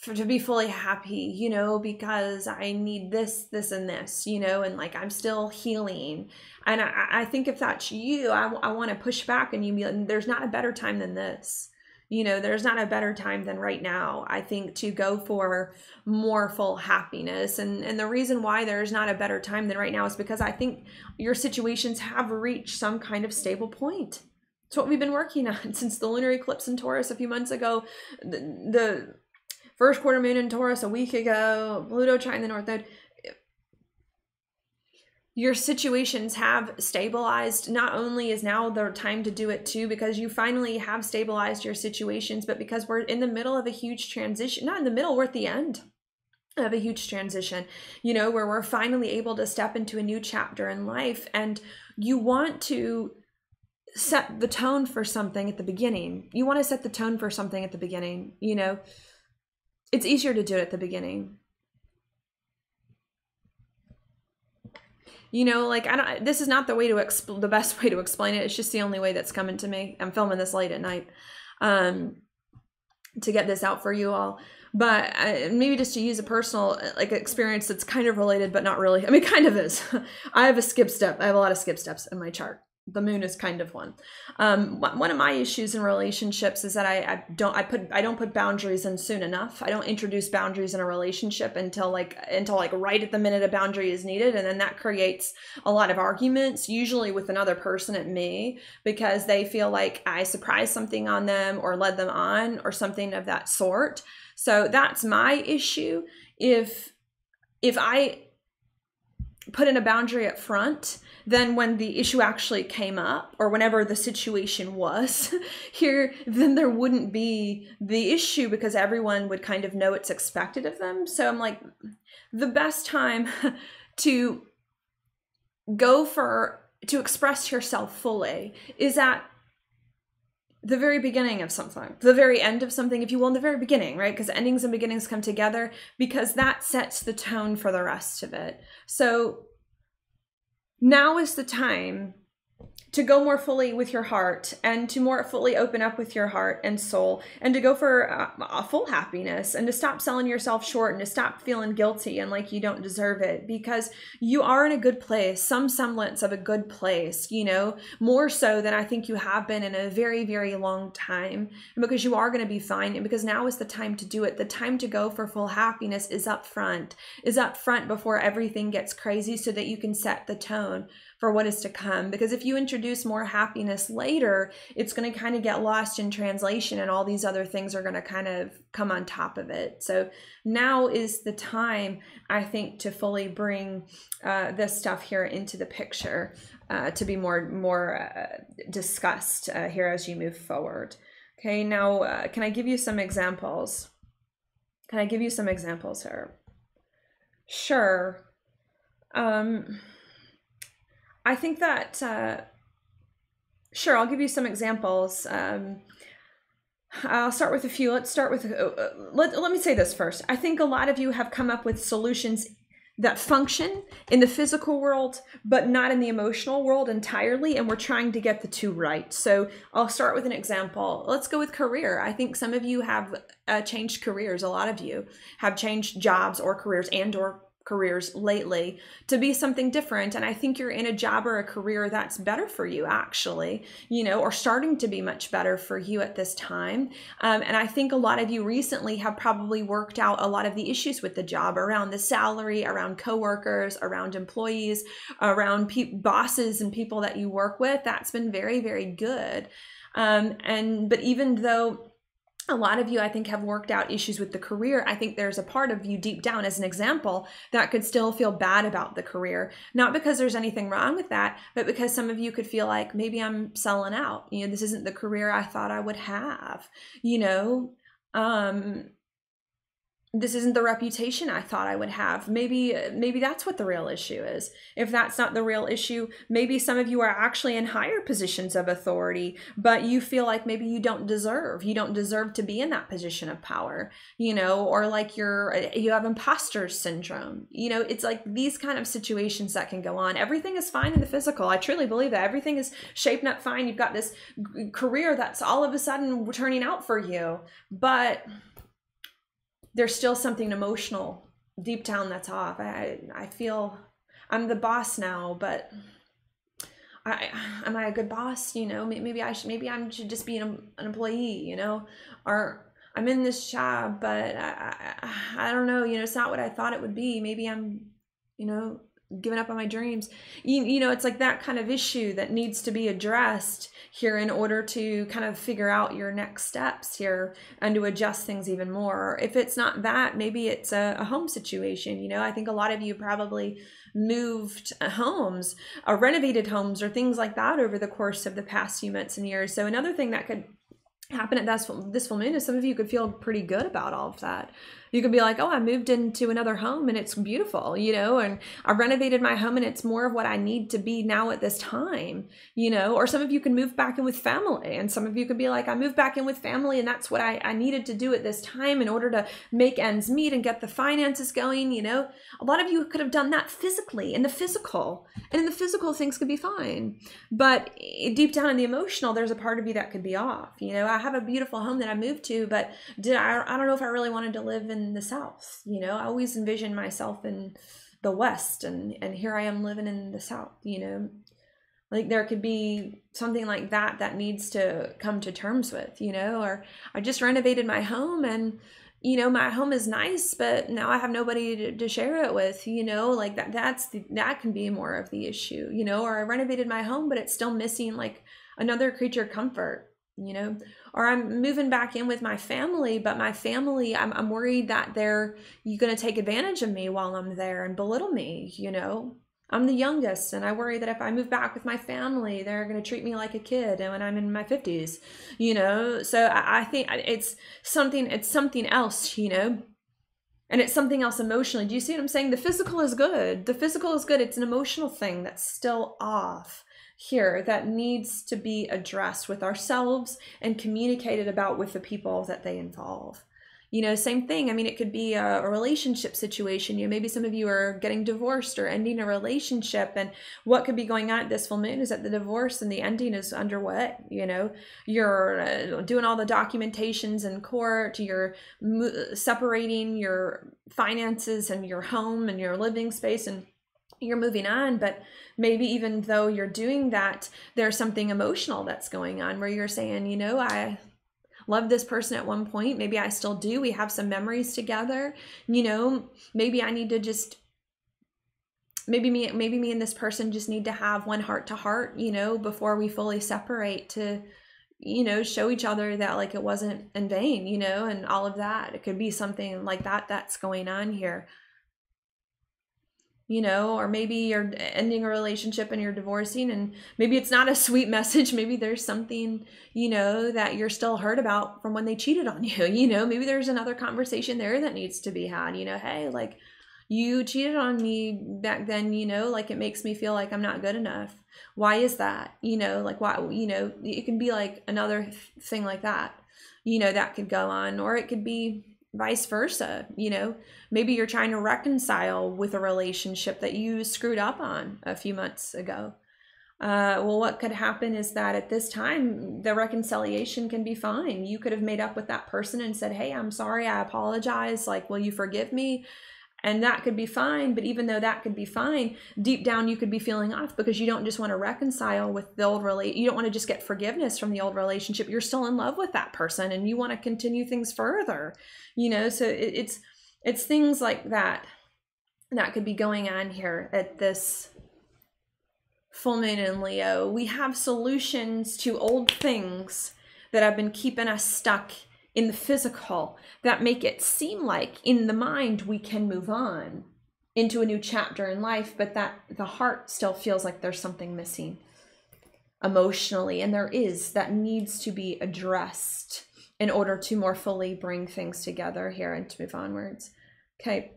to be fully happy, because I need this, and this, and like, I'm still healing. And I think if that's you, I want to push back and you be like, there's not a better time than this. There's not a better time than right now, I think, to go for more full happiness. And the reason why there's not a better time than right now is because I think your situations have reached some kind of stable point. It's what we've been working on since the lunar eclipse in Taurus a few months ago, the first quarter moon in Taurus a week ago, Pluto trine the north node. Your situations have stabilized. Not only is now the time to do it too, because you finally have stabilized your situations, but because we're in the middle of a huge transition. Not in the middle, we're at the end of a huge transition, where we're finally able to step into a new chapter in life. And you want to set the tone for something at the beginning. You want to set the tone for something at the beginning, It's easier to do it at the beginning. Like, this is not the way to the best way to explain it. It's just the only way that's coming to me. I'm filming this late at night to get this out for you all. But maybe just to use a personal experience that's kind of related, but not really. I mean, kind of is. I have a skip step. I have a lot of skip steps in my chart. The moon is kind of one. One of my issues in relationships is that I don't put boundaries in soon enough. I don't introduce boundaries in a relationship until right at the minute a boundary is needed, and then that creates a lot of arguments, usually with another person at me, because they feel like I surprised something on them or led them on or something of that sort. So that's my issue. If I put in a boundary up front, then when the issue actually came up, or whenever the situation was here, then there wouldn't be the issue because everyone would kind of know it's expected of them. So I'm like, the best time to express yourself fully is at the very beginning of something, the very end of something, if you will, in the very beginning, right? Because endings and beginnings come together, because that sets the tone for the rest of it. So now is the time to go more fully with your heart and to more fully open up with your heart and soul, and to go for a full happiness, and to stop selling yourself short, and to stop feeling guilty and like you don't deserve it, because you are in a good place, some semblance of a good place, more so than I think you have been in a very, very long time, and because you are going to be fine, and because now is the time to do it. The time to go for full happiness is up front before everything gets crazy, so that you can set the tone for what is to come. Because if you introduce more happiness later, it's going to kind of get lost in translation, and all these other things are going to kind of come on top of it. So now is the time, I think, to fully bring this stuff here into the picture, to be more discussed here as you move forward. Okay, now can I give you some examples? Can I give you some examples here? Sure. I think that, sure, I'll give you some examples. I'll start with a few. Let's start with, let me say this first. I think a lot of you have come up with solutions that function in the physical world, but not in the emotional world entirely. And we're trying to get the two right. So I'll start with an example. Let's go with career. I think some of you have changed careers. A lot of you have changed jobs or careers or careers lately to be something different. And I think you're in a job or a career that's better for you, actually, or starting to be much better for you at this time. And I think a lot of you recently have probably worked out a lot of the issues with the job around the salary, around coworkers, around employees, around bosses and people that you work with. That's been very, very good. But even though a lot of you, I think, have worked out issues with the career, I think there's a part of you deep down, as an example, that could still feel bad about the career. Not because there's anything wrong with that, but because some of you could feel like, maybe I'm selling out. This isn't the career I thought I would have. This isn't the reputation I thought I would have. Maybe that's what the real issue is. If that's not the real issue, maybe some of you are actually in higher positions of authority, but you feel like maybe you don't deserve to be in that position of power, or like you have imposter syndrome. It's like these kind of situations that can go on. Everything is fine in the physical. I truly believe that everything is shaping up fine. You've got this career that's all of a sudden turning out for you, but there's still something emotional deep down that's off. I feel I'm the boss now, but am I a good boss? Maybe I should just be an employee, or I'm in this job, but I don't know, it's not what I thought it would be. Maybe I'm, giving up on my dreams. It's like that kind of issue that needs to be addressed here in order to kind of figure out your next steps here and to adjust things even more. If it's not that, maybe it's a home situation. I think a lot of you probably moved homes or renovated homes or things like that over the course of the past few months and years. So another thing that could happen at this full moon is some of you could feel pretty good about all of that. You could be like, oh, I moved into another home and it's beautiful, and I renovated my home and it's more of what I need to be now at this time, or some of you can move back in with family, and some of you could be like, I moved back in with family and that's what I needed to do at this time in order to make ends meet and get the finances going. A lot of you could have done that physically in the physical, and in the physical things could be fine, but deep down in the emotional, there's a part of you that could be off. I have a beautiful home that I moved to, but I don't know if I really wanted to live in the South. I always envisioned myself in the West, and here I am living in the South. Like there could be something like that needs to come to terms with, or I just renovated my home and my home is nice, but now I have nobody to share it with, like that can be more of the issue, or I renovated my home, but it's still missing like another creature comfort, or I'm moving back in with my family, but my family, I'm worried that you're going to take advantage of me while I'm there and belittle me. I'm the youngest, and I worry that if I move back with my family, they're going to treat me like a kid, and when I'm in my 50s, so I think it's something else, and it's something else emotionally. Do you see what I'm saying? The physical is good. It's an emotional thing that's still off here that needs to be addressed with ourselves and communicated about with the people that they involve. Same thing. I mean, it could be a relationship situation. Maybe some of you are getting divorced or ending a relationship, and what could be going on at this full moon is that the divorce and the ending is underway. You're doing all the documentations in court, you're separating your finances and your home and your living space, and you're moving on. But maybe even though you're doing that, there's something emotional that's going on where you're saying, I loved this person at one point. Maybe I still do. We have some memories together. Maybe I need to just, maybe me and this person just need to have one heart to heart, before we fully separate to, show each other that like it wasn't in vain, and all of that. It could be something like that that's going on here. Or maybe you're ending a relationship and you're divorcing, and maybe it's not a sweet message. Maybe there's something, that you're still hurt about from when they cheated on you. Maybe there's another conversation there that needs to be had. Hey, like you cheated on me back then, like it makes me feel like I'm not good enough. Why is that? Like why, it can be like another thing like that, that could go on, or it could be, vice versa. You know, maybe you're trying to reconcile with a relationship that you screwed up on a few months ago. Well, what could happen is that at this time, the reconciliation can be fine. You could have made up with that person and said, hey, I'm sorry, I apologize. Like, will you forgive me? And that could be fine. But even though that could be fine, deep down, you could be feeling off because you don't just want to reconcile with the old you don't want to just get forgiveness from the old relationship. You're still in love with that person and you want to continue things further, you know, so it's things like that that could be going on here at this full moon in Leo. We have solutions to old things that have been keeping us stuck in the physical that make it seem like in the mind we can move on into a new chapter in life, but that the heart still feels like there's something missing emotionally, and that needs to be addressed in order to more fully bring things together here and to move onwards. Okay.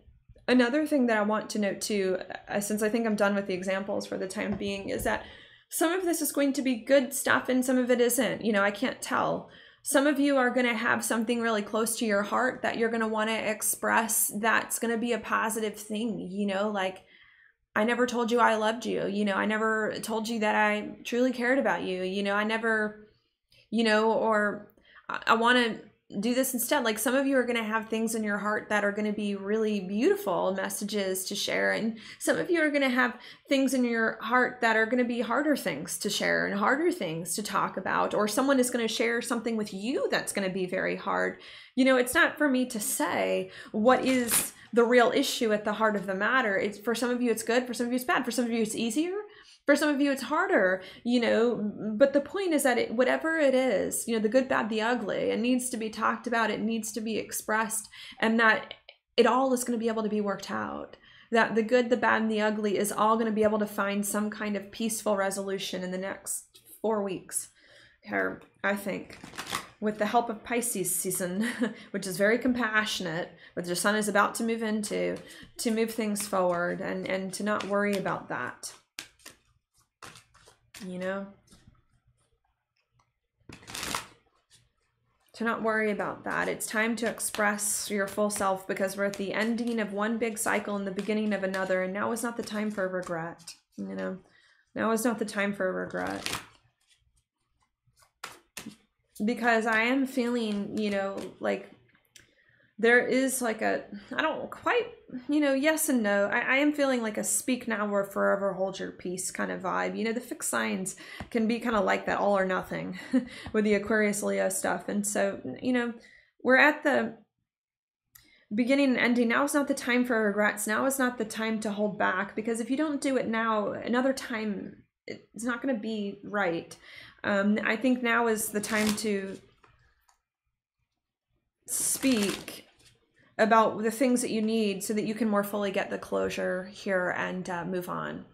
Another thing that I want to note too, since I think I'm done with the examples for the time being, is that some of this is going to be good stuff and some of it isn't. You know, I can't tell. Some of you are going to have something really close to your heart that you're going to want to express that's going to be a positive thing, you know, like, I never told you I loved you, you know, I never told you that I truly cared about you, you know, I never, you know, or I want to do this instead. Like, some of you are going to have things in your heart that are going to be really beautiful messages to share, and some of you are going to have things in your heart that are going to be harder things to share and harder things to talk about, or someone is going to share something with you that's going to be very hard. You know, it's not for me to say what is the real issue at the heart of the matter. It's, for some of you it's good, for some of you it's bad, for some of you it's easier, for some of you it's harder, you know, but the point is that whatever it is, you know, the good, bad, the ugly, it needs to be talked about, it needs to be expressed, and that it all is going to be able to be worked out. That the good, the bad, and the ugly is all going to be able to find some kind of peaceful resolution in the next 4 weeks here, I think, with the help of Pisces season, which is very compassionate, which the sun is about to move into, to move things forward and to not worry about that. You know, to not worry about that. It's time to express your full self, because we're at the ending of one big cycle and the beginning of another, and now is not the time for regret. You know, now is not the time for regret, because I am feeling, you know, like there is like a, I don't quite, you know, yes and no. I am feeling like a speak now or forever hold your peace kind of vibe. You know, the fixed signs can be kind of like that, all or nothing with the Aquarius Leo stuff. And so, you know, we're at the beginning and ending. Now is not the time for regrets. Now is not the time to hold back, because if you don't do it now, another time it's not going to be right. I think now is the time to speak about the things that you need so that you can more fully get the closure here and move on.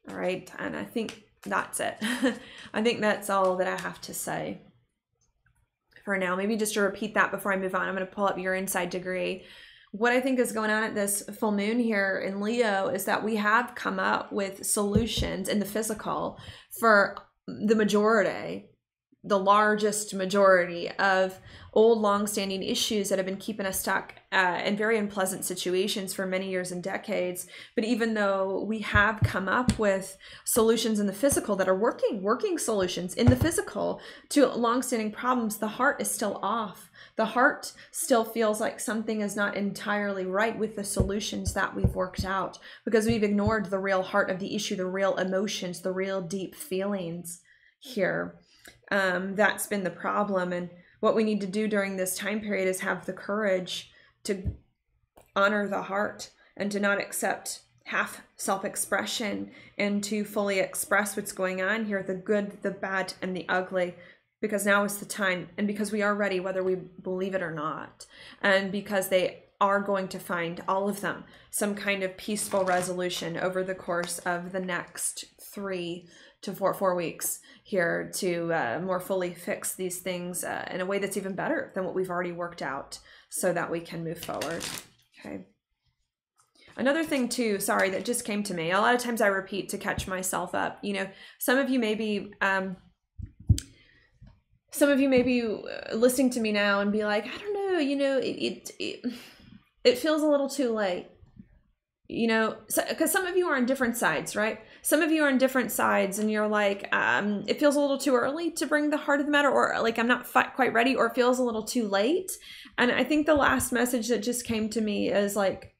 All right. And I think that's it. I think that's all that I have to say for now. Maybe just to repeat that before I move on, I'm going to pull up your inside degree. What I think is going on at this full moon here in Leo is that we have come up with solutions in the physical for the majority, the largest majority of old long-standing issues that have been keeping us stuck in very unpleasant situations for many years and decades. But even though we have come up with solutions in the physical that are working solutions in the physical to long-standing problems, the heart is still off. The heart still feels like something is not entirely right with the solutions that we've worked out, because we've ignored the real heart of the issue, the real emotions, the real deep feelings here. That's been the problem. And what we need to do during this time period is have the courage to honor the heart and to not accept half self-expression, and to fully express what's going on here, the good, the bad, and the ugly, because now is the time, and because we are ready, whether we believe it or not, and because they are going to find, all of them, some kind of peaceful resolution over the course of the next 3 to 4 weeks here, to more fully fix these things in a way that's even better than what we've already worked out, so that we can move forward. Okay. Another thing too, sorry, that just came to me. A lot of times I repeat to catch myself up. You know, some of you may be listening to me now and be like, I don't know, Leo, it feels a little too late. Because some of you are on different sides, right? Some of you are on different sides and you're like, it feels a little too early to bring the heart of the matter, or like I'm not quite ready, or it feels a little too late. And I think the last message that just came to me is like,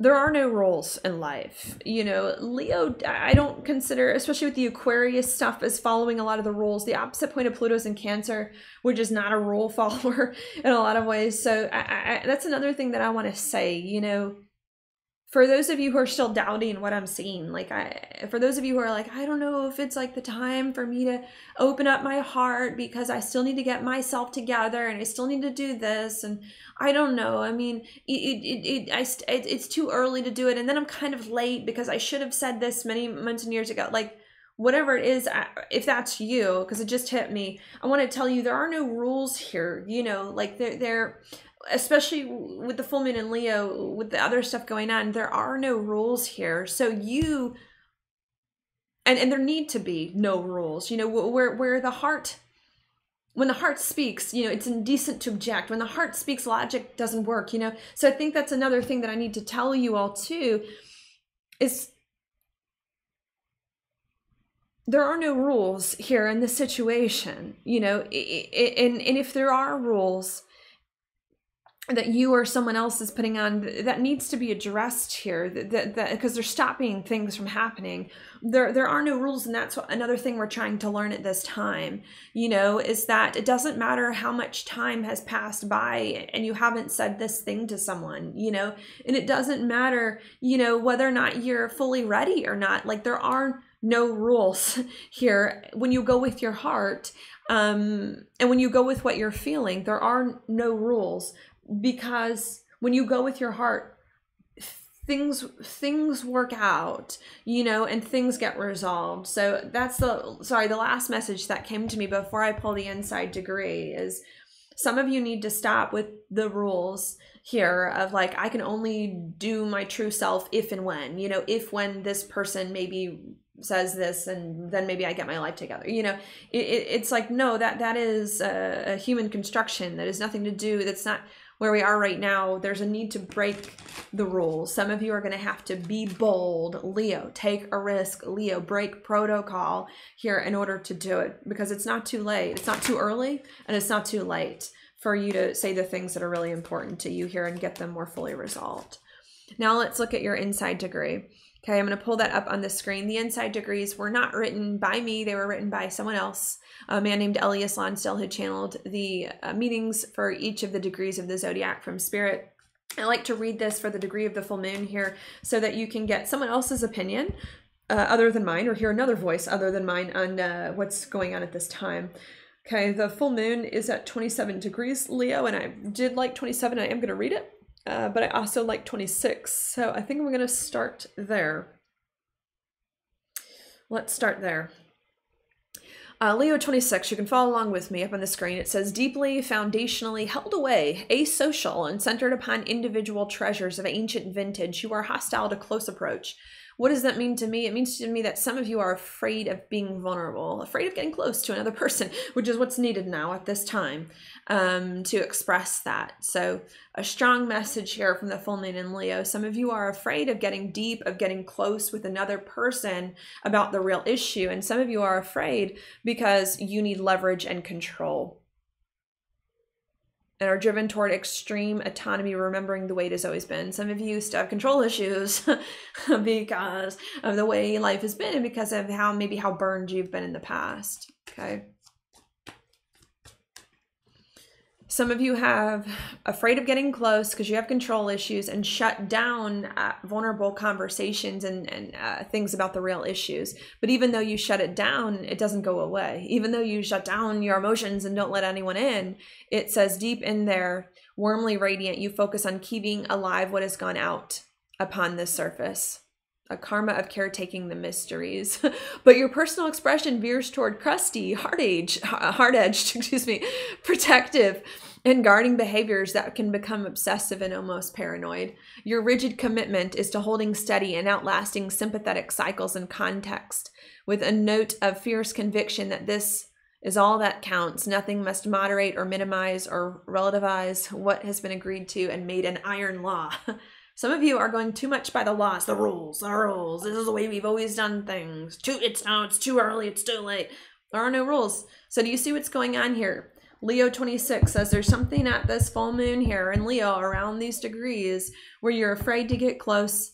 there are no rules in life. Leo, I don't consider, especially with the Aquarius stuff, as following a lot of the rules. The opposite point of Pluto's in Cancer, which is not a rule follower in a lot of ways. So that's another thing that I want to say, for those of you who are still doubting what I'm seeing, for those of you who are like, I don't know if it's like the time for me to open up my heart because I still need to get myself together and I still need to do this. And I don't know. I mean, it's too early to do it. And then I'm kind of late because I should have said this many months and years ago. Like, whatever it is, if that's you, because it just hit me, I want to tell you there are no rules here. Like they're especially with the full moon in Leo, with the other stuff going on, there are no rules here. So and there need to be no rules, where the heart, when the heart speaks, it's indecent to object. When the heart speaks, logic doesn't work, So I think that's another thing that I need to tell you all too, is there are no rules here in this situation, and if there are rules that you or someone else is putting on, that needs to be addressed here, that because they're stopping things from happening. There are no rules, and that's another thing we're trying to learn at this time, is that it doesn't matter how much time has passed by and you haven't said this thing to someone, and it doesn't matter, whether or not you're fully ready or not. Like, there are no rules here when you go with your heart, and when you go with what you're feeling. There are no rules, because when you go with your heart, things work out, and things get resolved. So that's the last message that came to me before I pull the inside degree is, some of you need to stop with the rules here of like, I can only do my true self if and when, when this person maybe says this, and then maybe I get my life together. It's like, no, that is a human construction. That has nothing to do, that's not where we are right now. There's a need to break the rules. Some of you are going to have to be bold, Leo, take a risk, Leo, break protocol here in order to do it, because it's not too late. It's not too early, and it's not too late for you to say the things that are really important to you here and get them more fully resolved. Now let's look at your inside degree. Okay, I'm going to pull that up on the screen. The inside degrees were not written by me. They were written by someone else, a man named Elias Lonsdale, who channeled the meanings for each of the degrees of the zodiac from Spirit. I like to read this for the degree of the full moon here so that you can get someone else's opinion other than mine, or hear another voice other than mine on what's going on at this time. Okay, the full moon is at 27 degrees, Leo, and I did like 27. I am going to read it. But I also like 26, so I think we're going to start there. Let's start there. Leo 26, you can follow along with me up on the screen. It says, deeply, foundationally held away, asocial, and centered upon individual treasures of ancient vintage, you are hostile to close approach. What does that mean to me? It means to me that some of you are afraid of being vulnerable, afraid of getting close to another person, which is what's needed now at this time to express that. So a strong message here from the full moon in Leo. Some of you are afraid of getting deep, of getting close with another person about the real issue. And some of you are afraid because you need leverage and control, and are driven toward extreme autonomy, remembering the way it has always been. Some of you still have control issues because of the way life has been, and because of how burned you've been in the past. Okay. Some of you have afraid of getting close because you have control issues, and shut down vulnerable conversations and things about the real issues. But even though you shut it down, it doesn't go away. Even though you shut down your emotions and don't let anyone in, it says deep in there, warmly radiant, you focus on keeping alive what has gone out upon this surface. A karma of caretaking the mysteries. But your personal expression veers toward crusty, hard-edged, protective, and guarding behaviors that can become obsessive and almost paranoid. Your rigid commitment is to holding steady and outlasting sympathetic cycles and context, with a note of fierce conviction that this is all that counts. Nothing must moderate or minimize or relativize what has been agreed to and made an iron law. Some of you are going too much by the laws, the rules, the rules. This is the way we've always done things. It's too early, it's too late. There are no rules. So do you see what's going on here? Leo 26 says there's something at this full moon here in Leo around these degrees where you're afraid to get close,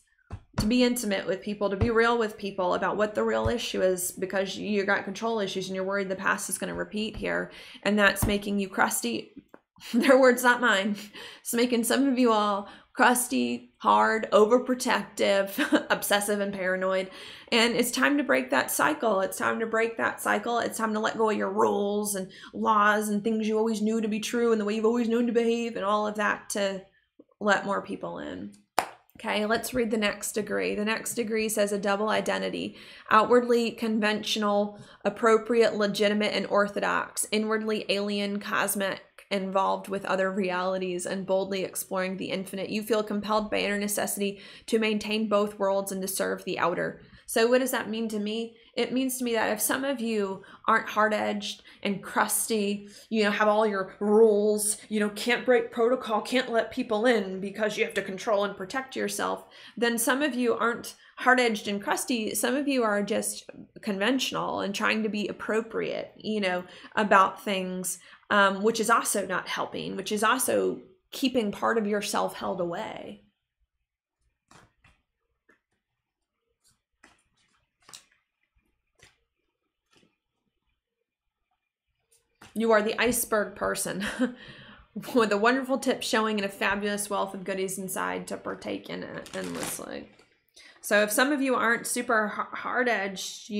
to be intimate with people, to be real with people about what the real issue is, because you got control issues and you're worried the past is going to repeat here. And that's making you crusty. Their words, not mine. It's making some of you all crusty, hard, overprotective, obsessive, and paranoid. And it's time to break that cycle. It's time to break that cycle. It's time to let go of your rules and laws and things you always knew to be true and the way you've always known to behave and all of that, to let more people in. Okay, let's read the next degree. The next degree says a double identity, outwardly conventional, appropriate, legitimate, and orthodox, inwardly alien, cosmic, involved with other realities, and boldly exploring the infinite. You feel compelled by inner necessity to maintain both worlds and to serve the outer. So what does that mean to me? It means to me that if some of you aren't hard-edged and crusty, have all your rules, can't break protocol, can't let people in because you have to control and protect yourself, then some of you aren't hard-edged and crusty. Some of you are just conventional and trying to be appropriate, about things, which is also not helping, which is also keeping part of yourself held away. You are the iceberg person with a wonderful tip showing and a fabulous wealth of goodies inside to partake in it endlessly. So if some of you aren't super hard-edged,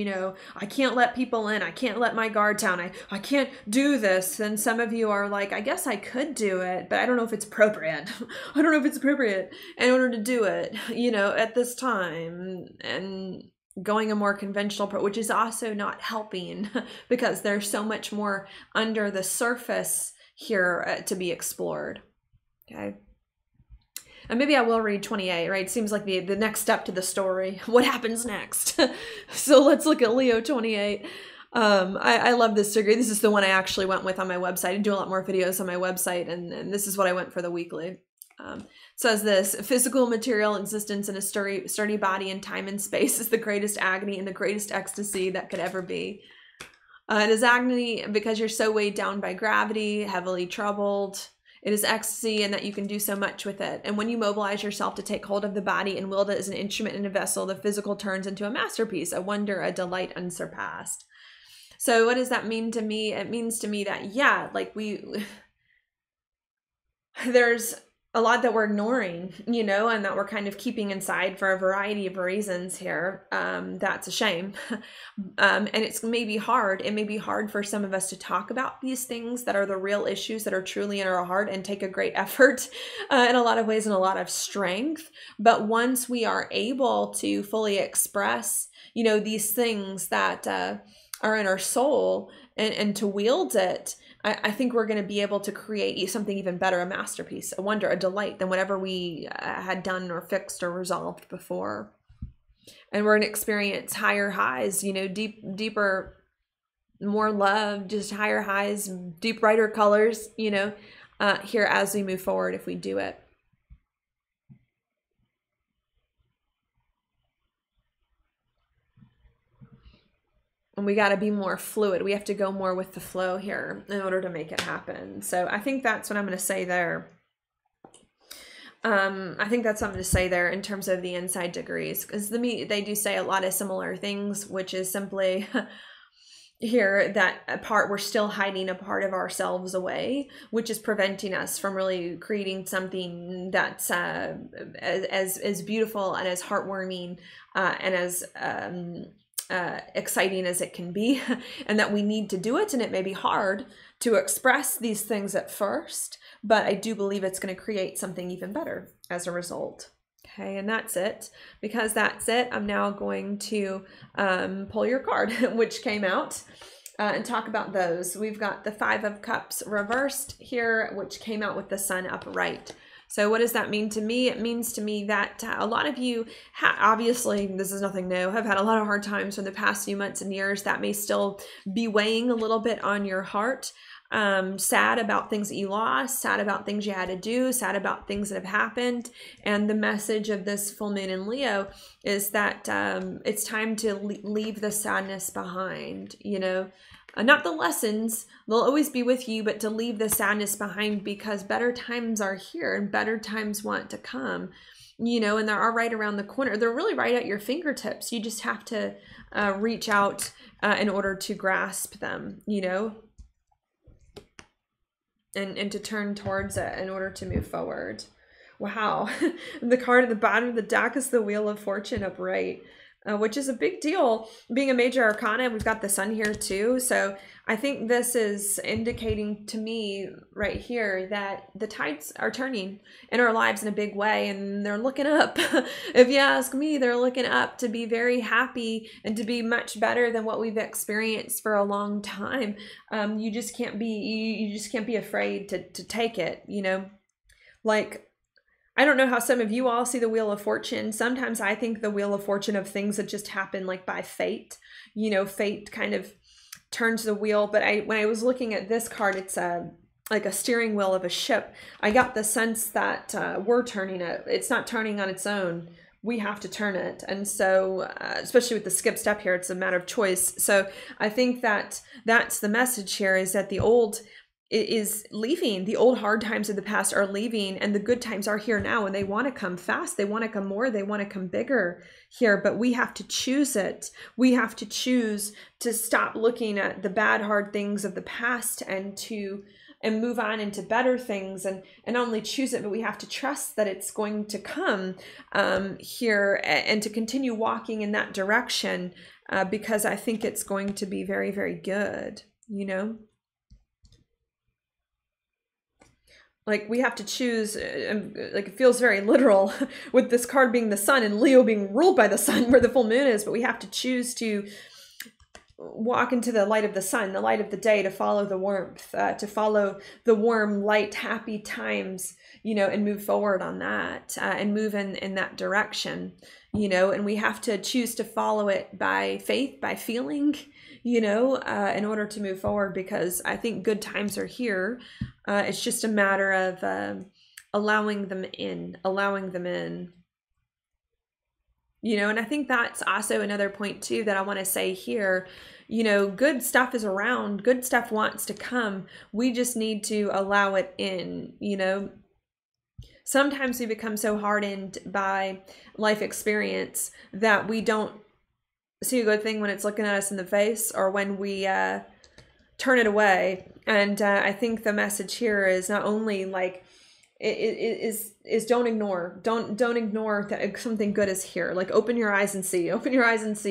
I can't let people in, I can't let my guard down, I can't do this, then some of you are like, I guess I could do it, but I don't know if it's appropriate. I don't know if it's appropriate in order to do it, at this time. And going a more conventional approach, which is also not helping because there's so much more under the surface here to be explored. Okay. And maybe I will read 28, right? It seems like the next step to the story. What happens next? So let's look at Leo 28. I love this degree. This is the one I actually went with on my website. I do a lot more videos on my website, and this is what I went for the weekly. Says this: physical material existence in a sturdy body in time and space is the greatest agony and the greatest ecstasy that could ever be. It is agony because you're so weighed down by gravity, heavily troubled. It is ecstasy in that you can do so much with it. And when you mobilize yourself to take hold of the body and wield it as an instrument in a vessel, the physical turns into a masterpiece, a wonder, a delight unsurpassed. So what does that mean to me? It means to me that, there's a lot that we're ignoring, and that we're kind of keeping inside for a variety of reasons here. That's a shame. And it's maybe hard. It may be hard for some of us to talk about these things that are the real issues that are truly in our heart and take a great effort in a lot of ways and a lot of strength. But once we are able to fully express, these things that are in our soul and to wield it, I think we're going to be able to create something even better, a masterpiece, a wonder, a delight than whatever we had done or fixed or resolved before. And we're going to experience higher highs, deeper, more love, just higher highs, deep, brighter colors, here as we move forward if we do it. And we got to be more fluid. We have to go more with the flow here in order to make it happen. So I think that's what I'm going to say there. I think that's something to say there in terms of the inside degrees, because they do say a lot of similar things, which is simply here that we're still hiding a part of ourselves away, which is preventing us from really creating something that's as beautiful and as heartwarming and as exciting as it can be, and that we need to do it. And it may be hard to express these things at first, but I do believe it's going to create something even better as a result. Okay, and that's it. Because that's it, I'm now going to pull your card, which came out, and talk about those. We've got the 5 of Cups reversed here, which came out with the Sun upright. So what does that mean to me? It means to me that a lot of you, obviously, this is nothing new, have had a lot of hard times for the past few months and years. That may still be weighing a little bit on your heart. Sad about things that you lost, sad about things you had to do, sad about things that have happened. And the message of this full moon in Leo is that it's time to leave the sadness behind, you know. Not the lessons, they'll always be with you, but to leave the sadness behind, because better times are here and better times want to come, you know, and they are right around the corner. They're really right at your fingertips. You just have to reach out in order to grasp them, you know. And to turn towards it in order to move forward. Wow. The card at the bottom of the deck is the Wheel of Fortune upright, which is a big deal. Being a major arcana, we've got the sun here too. So I think this is indicating to me right here that the tides are turning in our lives in a big way, and they're looking up. If you ask me, they're looking up to be very happy and to be much better than what we've experienced for a long time. You just can't be afraid to take it, you know. Like, I don't know how some of you all see the Wheel of Fortune. Sometimes I think the Wheel of Fortune of things that just happen like by fate. You know, fate kind of turns the wheel. But when I was looking at this card, it's like a steering wheel of a ship. I got the sense that we're turning it. It's not turning on its own. We have to turn it. And so, especially with the skip step here, it's a matter of choice. So I think that that's the message here, is that the old is leaving. The old hard times of the past are leaving, and the good times are here now, and they want to come fast. They want to come more. They want to come bigger here, but we have to choose it. We have to choose to stop looking at the bad, hard things of the past and move on into better things, and not only choose it, but we have to trust that it's going to come here, and to continue walking in that direction, because I think it's going to be very, very good, you know? Like, we have to choose, like, it feels very literal with this card being the sun and Leo being ruled by the sun where the full moon is, but we have to choose to walk into the light of the sun, the light of the day, to follow the warmth, to follow the warm, light, happy times, you know, and move forward on that, and move in that direction, you know. And we have to choose to follow it by faith, by feeling, you know, in order to move forward, because I think good times are here. It's just a matter of allowing them in, you know. And I think that's also another point too that I want to say here. You know, good stuff is around, good stuff wants to come. We just need to allow it in, you know. Sometimes we become so hardened by life experience that we don't see a good thing when it's looking at us in the face, or when we turn it away. And I think the message here is not only like is don't ignore that something good is here. Like, open your eyes and see,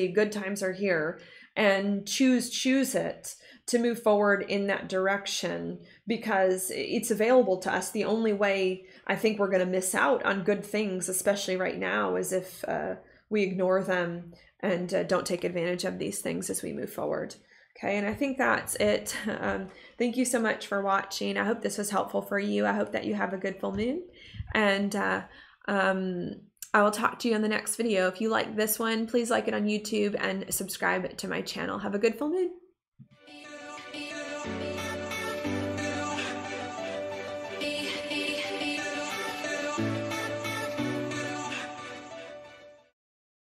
good times are here, and choose it to move forward in that direction, because it's available to us. The only way I think we're going to miss out on good things, especially right now, is if we ignore them and don't take advantage of these things as we move forward. Okay, and I think that's it. Thank you so much for watching. I hope this was helpful for you. I hope that you have a good full moon, and I will talk to you in the next video. If you like this one, please like it on YouTube and subscribe to my channel. Have a good full moon.